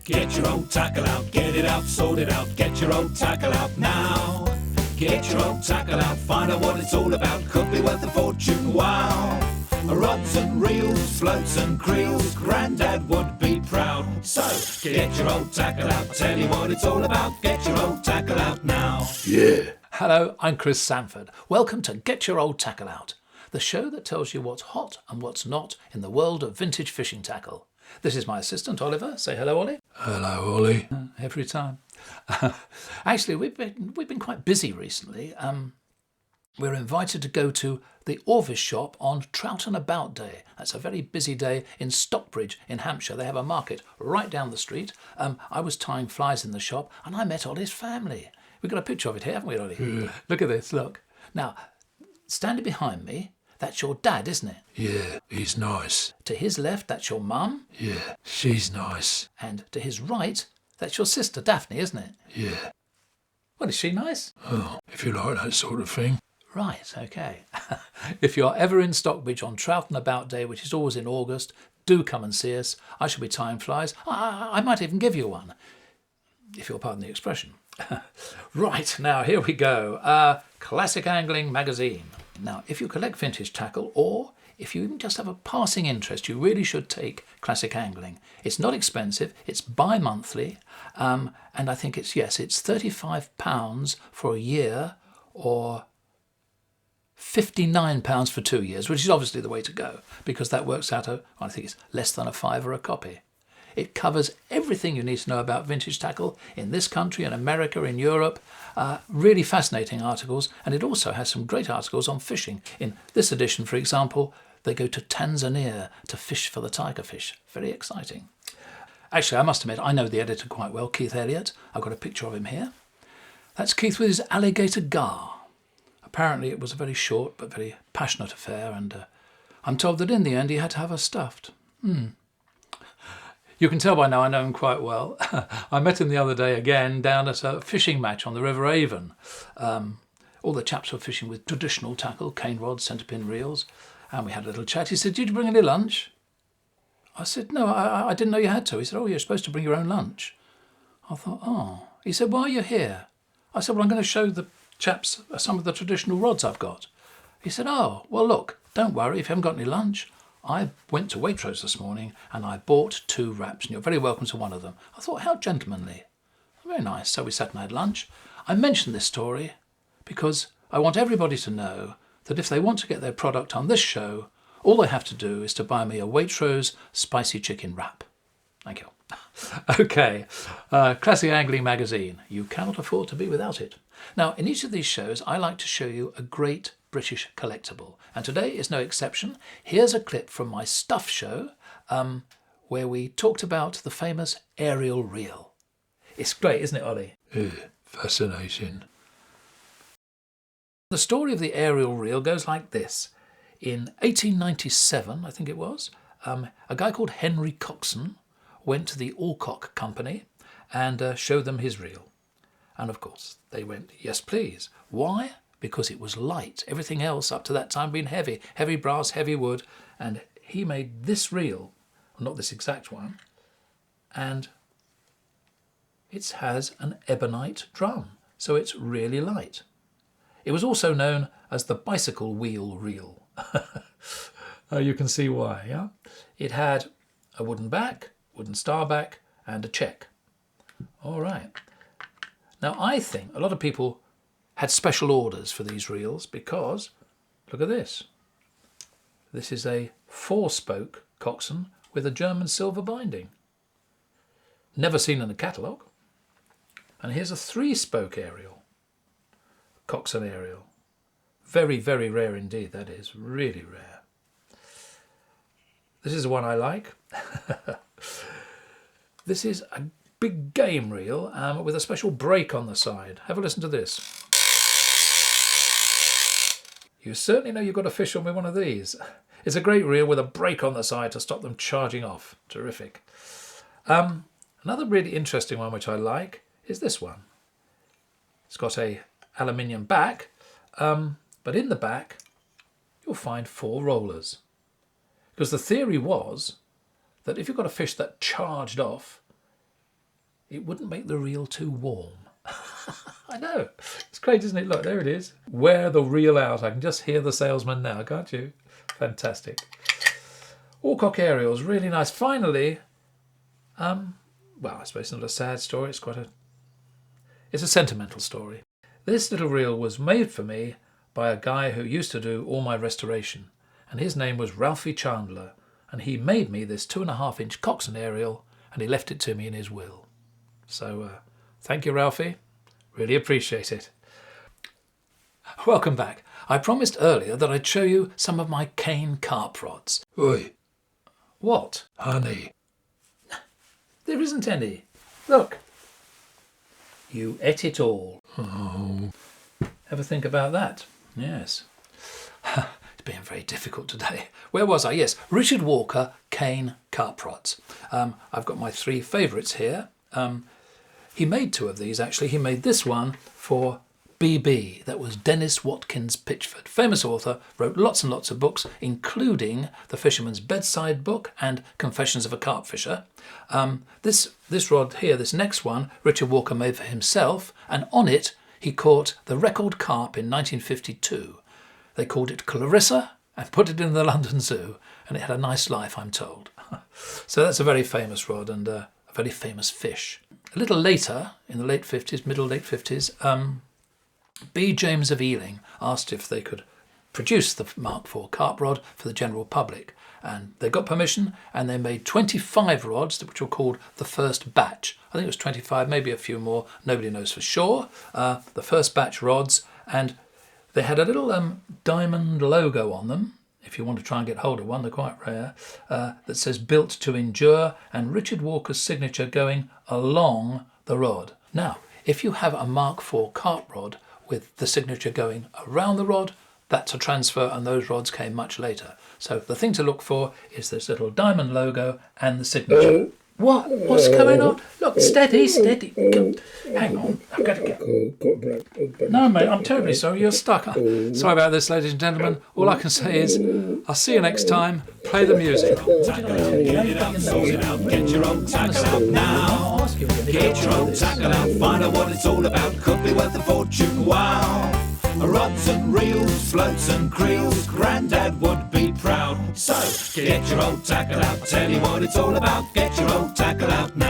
Get your old tackle out, get it out, sort it out. Get your old tackle out now. Get your old tackle out, find out what it's all about. Could be worth a fortune, wow. Rods and reels, floats and creels, Grandad would be proud. So, get your old tackle out, tell you what it's all about. Get your old tackle out now. Yeah. Hello, I'm Chris Sandford. Welcome to Get Your Old Tackle Out, the show that tells you what's hot and what's not in the world of vintage fishing tackle. This is my assistant, Oliver. Say hello, Ollie. Hello, Ollie. Every time. Actually, we've been quite busy recently. We're invited to go to the Orvis shop on Trout and About Day. That's a very busy day in Stockbridge in Hampshire. They have a market right down the street. I was tying flies in the shop and I met Ollie's family. We've got a picture of it here, haven't we, Ollie? Yeah. Look at this, look. Now, standing behind me, that's your dad, isn't it? Yeah, he's nice. To his left, that's your mum. Yeah, she's nice. And to his right, that's your sister, Daphne, isn't it? Yeah. Well, is she nice? Oh, if you like that sort of thing. Right, okay. If you're ever in Stockbridge on Trout and About Day, which is always in August, do come and see us. I shall be tying flies. I might even give you one, if you'll pardon the expression. Right, now here we go. Classic Angling Magazine. Now, if you collect vintage tackle, or if you even just have a passing interest, you really should take Classic Angling. It's not expensive, it's bi-monthly, and I think it's £35 for a year, or £59 for 2 years, which is obviously the way to go, because that works out, I think it's less than £5 a copy. It covers everything you need to know about vintage tackle in this country, in America, in Europe. Really fascinating articles, and it also has some great articles on fishing. In this edition, for example, they go to Tanzania to fish for the tiger fish. Very exciting. Actually, I must admit, I know the editor quite well, Keith Elliott. I've got a picture of him here. That's Keith with his Alligator Gar. Apparently it was a very short but very passionate affair, and I'm told that in the end he had to have her stuffed. You can tell by now I know him quite well. I met him the other day again down at a fishing match on the River Avon. All the chaps were fishing with traditional tackle, cane rods, centerpin reels, and we had a little chat. He said, "Did you bring any lunch?" I said, "No, I didn't know you had to." He said, "Oh, you're supposed to bring your own lunch." I thought, oh. He said, "Why are you here?" I said, "Well, I'm going to show the chaps some of the traditional rods I've got." He said, "Oh, well, look, don't worry if you haven't got any lunch. I went to Waitrose this morning and I bought 2 wraps and you're very welcome to one of them." I thought, how gentlemanly. Very nice. So we sat and had lunch. I mentioned this story because I want everybody to know that if they want to get their product on this show, all they have to do is to buy me a Waitrose spicy chicken wrap. Thank you. Okay, Classic Angling Magazine. You cannot afford to be without it. Now, in each of these shows, I like to show you a great British collectible, and today is no exception. Here's a clip from my Stuff show where we talked about the famous aerial reel. It's great, isn't it, Ollie? Yeah, fascinating. The story of the aerial reel goes like this. In 1897, I think it was, a guy called Henry Coxon went to the Alcock Company and showed them his reel. And of course, they went, "Yes, please." Why? Because it was light. Everything else up to that time been heavy. Heavy brass, heavy wood. And he made this reel, not this exact one, and it has an ebonite drum. So it's really light. It was also known as the bicycle wheel reel. You can see why, yeah? It had a wooden back, wooden star back, and a check. All right. Now, I think a lot of people had special orders for these reels because, look at this. This is a 4-spoke Coxon with a German silver binding. Never seen in the catalogue. And here's a 3-spoke aerial, Coxon aerial. Very, very rare indeed, that is, really rare. This is the one I like. This is a big game reel with a special brake on the side. Have a listen to this. You certainly know you've got a fish on with one of these. It's a great reel with a brake on the side to stop them charging off. Terrific. Another really interesting one which I like is this one. It's got a aluminium back, but in the back you'll find 4 rollers. Because the theory was that if you've got a fish that charged off, it wouldn't make the reel too warm. I know. It's great, isn't it? Look, there it is. Wear the reel out. I can just hear the salesman now, can't you? Fantastic. Allcock aerials, really nice. Finally, well, I suppose it's not a sad story. It's a sentimental story. This little reel was made for me by a guy who used to do all my restoration, and his name was Ralphie Chandler, and he made me this 2.5-inch Coxswain aerial, and he left it to me in his will. So thank you, Ralphie. Really appreciate it. Welcome back. I promised earlier that I'd show you some of my cane carp rods. Oi, What? honey. There isn't any. Look. You ate it all. Oh, Ever think about that? Yes. It's been very difficult today. Where was I? Yes, Richard Walker cane carp rods. I've got my 3 favourites here. He made 2 of these, actually. He made this one for BB. That was Dennis Watkins Pitchford. Famous author, wrote lots and lots of books, including The Fisherman's Bedside Book and Confessions of a Carp Fisher. This rod here, this next one, Richard Walker made for himself, and on it he caught the record carp in 1952. They called it Clarissa and put it in the London Zoo, and it had a nice life, I'm told. So that's a very famous rod and a very famous fish. A little later, in the late 50s, middle-late 50s, B. James of Ealing asked if they could produce the Mark IV carp rod for the general public. And they got permission, and they made 25 rods, which were called the first batch. I think it was 25, maybe a few more. Nobody knows for sure. The first batch rods, and they had a little diamond logo on them. If you want to try and get hold of one, they're quite rare, that says built to endure, and Richard Walker's signature going along the rod. Now, if you have a Mark IV carp rod with the signature going around the rod, that's a transfer, and those rods came much later. So the thing to look for is this little diamond logo and the signature. What? What's going on? Look, steady. Hang on. I've got to get... No, mate, I'm terribly sorry. You're stuck. Sorry about this, ladies and gentlemen. All I can say is, I'll see you next time. Play the music. Get it out, sort it out, get your own tackle out now. Get your own tackle out, find out what it's all about. Could be worth a fortune, wow. Rods and reels, floats and creels, Grandad would be proud. So, get your old tackle out, tell you what it's all about. Get your old tackle out now.